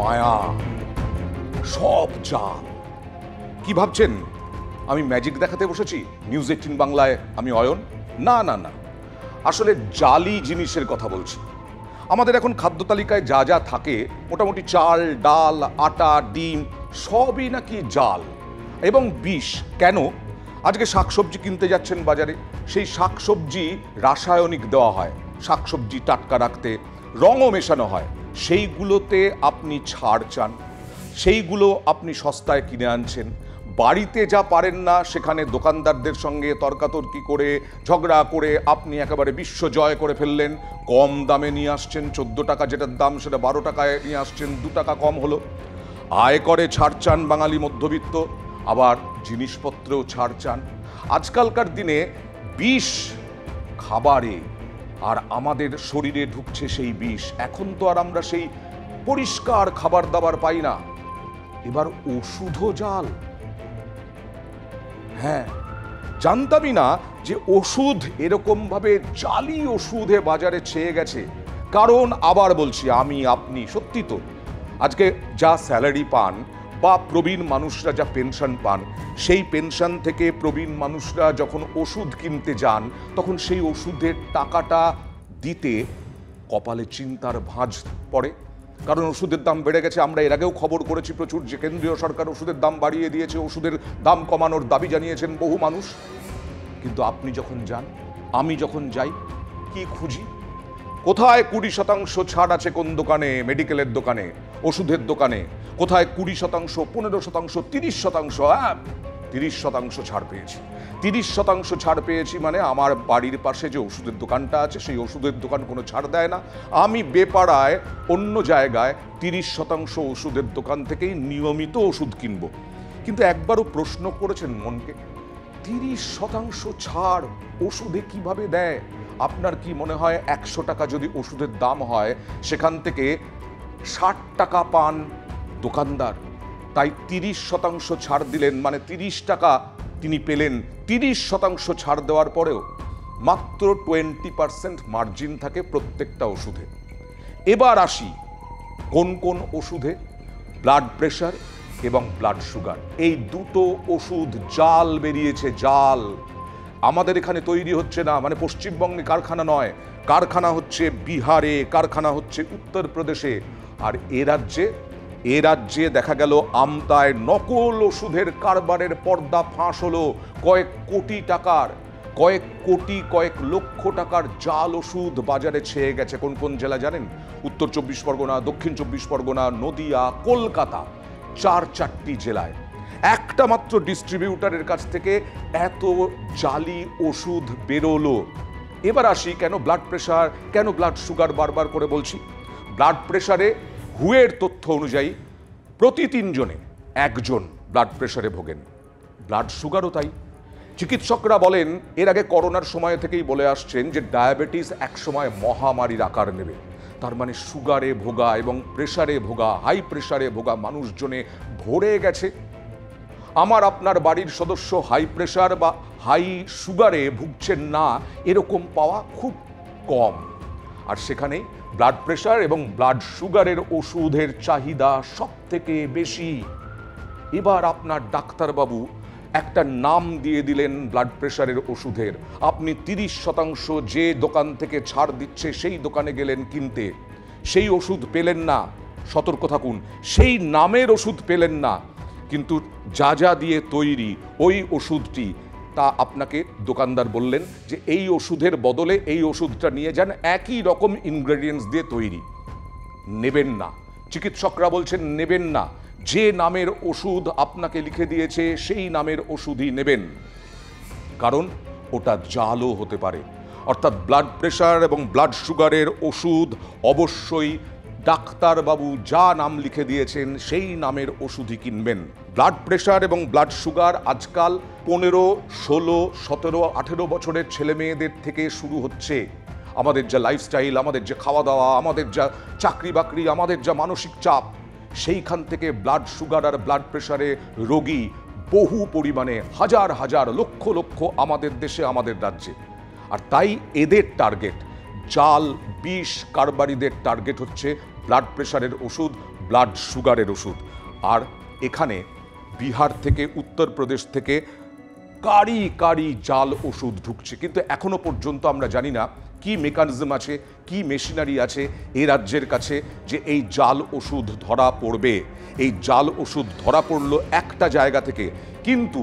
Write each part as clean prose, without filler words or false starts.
মায়া, সব জাল। কি ভাবছেন আমি ম্যাজিক দেখাতে বসেছি নিউজ 18 বাংলায়? আমি অয়ন? না না না, আসলে জালি জিনিসের কথা বলছি। আমাদের এখন খাদ্য তালিকায় যা যা থাকে, মোটামুটি চাল, ডাল, আটা, ডিম সবই নাকি জাল এবং বিষ। কেন? আজকে শাকসবজি কিনতে যাচ্ছেন বাজারে, সেই শাকসবজি রাসায়নিক দেওয়া হয়, শাকসবজি টাটকা রাখতে রঙও মেশানো হয়। সেইগুলোতে আপনি ছাড় চান, সেইগুলো আপনি সস্তায় কিনে আনছেন। বাড়িতে যা পারেন না সেখানে দোকানদারদের সঙ্গে তর্কাতর্কি করে, ঝগড়া করে আপনি একেবারে বিশ্ব জয় করে ফেললেন। কম দামে নিয়ে আসছেন, 14 টাকা যেটার দাম সেটা 12 টাকায় নিয়ে আসছেন, 2 টাকা কম হলো। আয় করে ছাড় চান বাঙালি মধ্যবিত্ত, আবার জিনিসপত্রেও ছাড় চান। আজকালকার দিনে বিষ খাবারে আর আমাদের শরীরে ঢুকছে সেই বিষ। এখন তো আর আমরা সেই পরিষ্কার খাবার দাবার পাই না, এবার ওষুধও জাল। হ্যাঁ, জানতামই না যে ওষুধ এরকম ভাবে জালি ওষুধে বাজারে ছেয়ে গেছে। কারণ আবার বলছি, আমি আপনি সত্যি তো আজকে যা স্যালারি পান বা প্রবীণ মানুষরা যা পেনশন পান, সেই পেনশন থেকে প্রবীণ মানুষরা যখন ওষুধ কিনতে যান, তখন সেই ওষুধের টাকাটা দিতে কপালে চিন্তার ভাঁজ পড়ে। কারণ ওষুধের দাম বেড়ে গেছে। আমরা এর আগেও খবর করেছি প্রচুর যে কেন্দ্রীয় সরকার ওষুধের দাম বাড়িয়ে দিয়েছে, ওষুধের দাম কমানোর দাবি জানিয়েছেন বহু মানুষ। কিন্তু আপনি যখন যান, আমি যখন যাই, কি খুঁজি? কোথায় 20% ছাড় আছে কোন দোকানে? মেডিকেলের দোকানে, ওষুধের দোকানে। কোথায় 20%, 15%, 30%? হ্যাঁ, 30% ছাড় পেয়েছি। 30% ছাড় পেয়েছি মানে আমার বাড়ির পাশে যে ওষুধের দোকানটা আছে, সেই ওষুধের দোকান কোনো ছাড় দেয় না। আমি বেপাড়ায় অন্য জায়গায় 30% ওষুধের দোকান থেকেই নিয়মিত ওষুধ কিনব। কিন্তু একবারও প্রশ্ন করেছেন মনকে, 30% ছাড় ওষুধে কিভাবে দেয়? আপনার কি মনে হয় 100 টাকা যদি ওষুধের দাম হয়, সেখান থেকে 60 টাকা পান দোকানদার, তাই 30% ছাড় দিলেন, মানে 30 টাকা তিনি পেলেন। 30% ছাড় দেওয়ার পরেও মাত্র 20% মার্জিন থাকে প্রত্যেকটা ওষুধে। এবার আসি কোন কোন ওষুধে? ব্লাড প্রেশার এবং ব্লাড সুগার, এই দুটো ওষুধ জাল বেরিয়েছে, জাল। আমাদের এখানে তৈরি হচ্ছে না, মানে পশ্চিমবঙ্গে কারখানা নয়, কারখানা হচ্ছে বিহারে, কারখানা হচ্ছে উত্তরপ্রদেশে। আর এ রাজ্যে দেখা গেল আমতায় নকল ওষুধের কারবারের পর্দা ফাঁস হলো। কয়েক কোটি টাকার, কয়েক লক্ষ টাকার জাল ওষুধ বাজারে ছেয়ে গেছে। কোন কোন জেলা জানেন? উত্তর 24 পরগনা, দক্ষিণ 24 পরগনা, নদিয়া, কলকাতা, 4টি জেলায় একটা মাত্র ডিস্ট্রিবিউটারের কাছ থেকে এত জালি ওষুধ বেরোলো। এবার আসি কেন ব্লাড প্রেশার, কেন ব্লাড সুগার বারবার করে বলছি। ব্লাড প্রেশারে হুয়ের তথ্য অনুযায়ী প্রতি 3 জনে 1 জন ব্লাড প্রেশারে ভোগেন। ব্লাড সুগারও তাই। চিকিৎসকরা বলেন, এর আগে করোনার সময় থেকেই বলে আসছেন যে ডায়াবেটিস একসময় মহামারীর আকার নেবে। তার মানে সুগারে ভোগা এবং প্রেশারে ভোগা, হাই প্রেশারে ভোগা মানুষজনে ভরে গেছে। আমার আপনার বাড়ির সদস্য হাই প্রেশার বা হাই সুগারে ভুগছেন না, এরকম পাওয়া খুব কম। আর সেখানে ব্লাড প্রেশার এবং ব্লাড সুগারের ওষুধের চাহিদা সব থেকে বেশি। এবার আপনার ডাক্তারবাবু একটা নাম দিয়ে দিলেন ব্লাড প্রেশারের ওষুধের। আপনি 30% যে দোকান থেকে ছাড় দিচ্ছে সেই দোকানে গেলেন কিনতে, সেই ওষুধ পেলেন না। সতর্ক থাকুন, সেই নামের ওষুধ পেলেন না, কিন্তু যা যা দিয়ে তৈরি ওই ওষুধটি, তা আপনাকে দোকানদার বললেন যে এই ওষুধের বদলে এই ওষুধটা নিয়ে যান, একই রকম ইনগ্রেডিয়েন্টস দিয়ে তৈরি। নেবেন না, চিকিৎসকরা বলছেন নেবেন না। যে নামের ওষুধ আপনাকে লিখে দিয়েছে সেই নামের ওষুধই নেবেন, কারণ ওটা জালও হতে পারে। অর্থাৎ ব্লাড প্রেশার এবং ব্লাড সুগারের ওষুধ অবশ্যই ডাক্তারবাবু যা নাম লিখে দিয়েছেন সেই নামের ওষুধই কিনবেন। ব্লাড প্রেশার এবং ব্লাড সুগার আজকাল 15, 16, 17, 18 বছরের ছেলে মেয়েদের থেকে শুরু হচ্ছে। আমাদের যা লাইফস্টাইল, আমাদের যে খাওয়া দাওয়া, আমাদের যা চাকরি বাকরি, আমাদের যা মানসিক চাপ, সেইখান থেকে ব্লাড সুগার আর ব্লাড প্রেশারে রোগী বহু পরিমাণে, হাজার হাজার, লক্ষ লক্ষ আমাদের দেশে, আমাদের রাজ্যে। আর তাই এদের টার্গেট, জাল বিষ কারবারিদের টার্গেট হচ্ছে ব্লাড প্রেশারের ওষুধ, ব্লাড সুগারের ওষুধ। আর এখানে বিহার থেকে, উত্তরপ্রদেশ থেকে কারি কারি জাল ওষুধ ঢুকছে, কিন্তু এখনো পর্যন্ত আমরা জানি না কি মেকানিজম আছে, কি মেশিনারি আছে এই রাজ্যের কাছে যে এই জাল ওষুধ ধরা পড়বে। এই জাল ওষুধ ধরা পড়লো একটা জায়গা থেকে, কিন্তু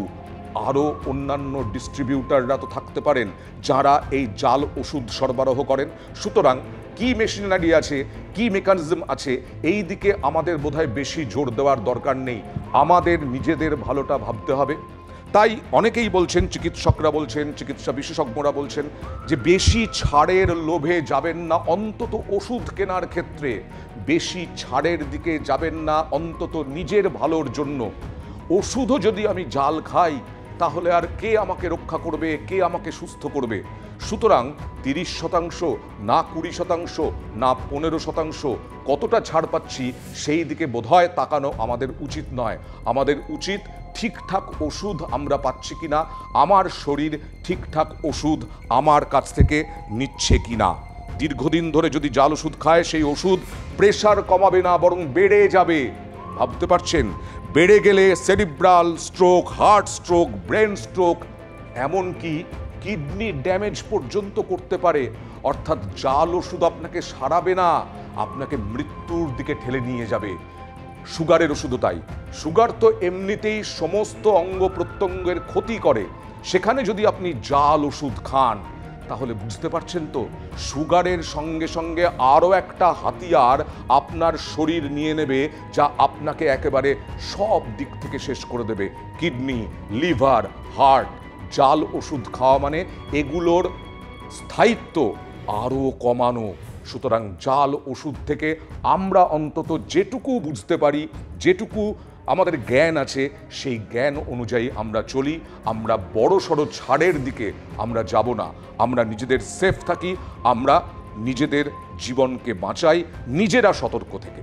আরও অন্যান্য ডিস্ট্রিবিউটাররা তো থাকতে পারেন যারা এই জাল ওষুধ সরবরাহ করেন। সুতরাং কি মেশিনারি আছে, কি মেকানিজম আছে, এই দিকে আমাদের বোধহয় বেশি জোর দেওয়ার দরকার নেই। আমাদের নিজেদের ভালোটা ভাবতে হবে। তাই অনেকেই বলছেন, চিকিৎসকরা বলছেন, চিকিৎসা বিশেষজ্ঞরা বলছেন যে বেশি ছাড়ের লোভে যাবেন না, অন্তত ওষুধ কেনার ক্ষেত্রে বেশি ছাড়ের দিকে যাবেন না, অন্তত নিজের ভালোর জন্য। ওষুধও যদি আমি জাল খাই তাহলে আর কে আমাকে রক্ষা করবে, কে আমাকে সুস্থ করবে? সুতরাং 30% না 20% না 15%, কতটা ছাড় পাচ্ছি সেই দিকে বোধহয় তাকানো আমাদের উচিত নয়। আমাদের উচিত ঠিকঠাক ওষুধ আমরা পাচ্ছি কিনা, আমার শরীর ঠিকঠাক ওষুধ আমার কাছ থেকে নিচ্ছে কিনা। দীর্ঘদিন ধরে যদি জাল ওষুধ খায় সেই ওষুধ প্রেশার কমাবে না, বরং বেড়ে যাবে। ভাবতে পারছেন? বেড়ে গেলে cerebral stroke, heart stroke, brain stroke, এমনকি কিডনি ড্যামেজ পর্যন্ত করতে পারে। অর্থাৎ জাল ওষুধ আপনাকে সারাবে না, আপনাকে মৃত্যুর দিকে ঠেলে নিয়ে যাবে। সুগারের ওষুধও তাই। সুগার তো এমনিতেই সমস্ত অঙ্গ প্রত্যঙ্গের ক্ষতি করে, সেখানে যদি আপনি জাল ওষুধ খান তাহলে বুঝতে পারছেন তো, সুগারের সঙ্গে সঙ্গে আরও একটা হাতিয়ার আপনার শরীর নিয়ে নেবে, যা আপনাকে একেবারে সব দিক থেকে শেষ করে দেবে। Kidney, liver, heart. জাল ওষুধ খাওয়া মানে এগুলোর স্থায়িত্ব আরও কমানো। সুতরাং জাল ওষুধ থেকে আমরা অন্তত যেটুকু বুঝতে পারি, যেটুকু আমাদের জ্ঞান আছে, সেই জ্ঞান অনুযায়ী আমরা চলি। আমরা বড় সড়ো ছাড়ের দিকে আমরা যাব না। আমরা নিজেদের সেফ থাকি, আমরা নিজেদের জীবনকে বাঁচাই নিজেরা সতর্ক থেকে।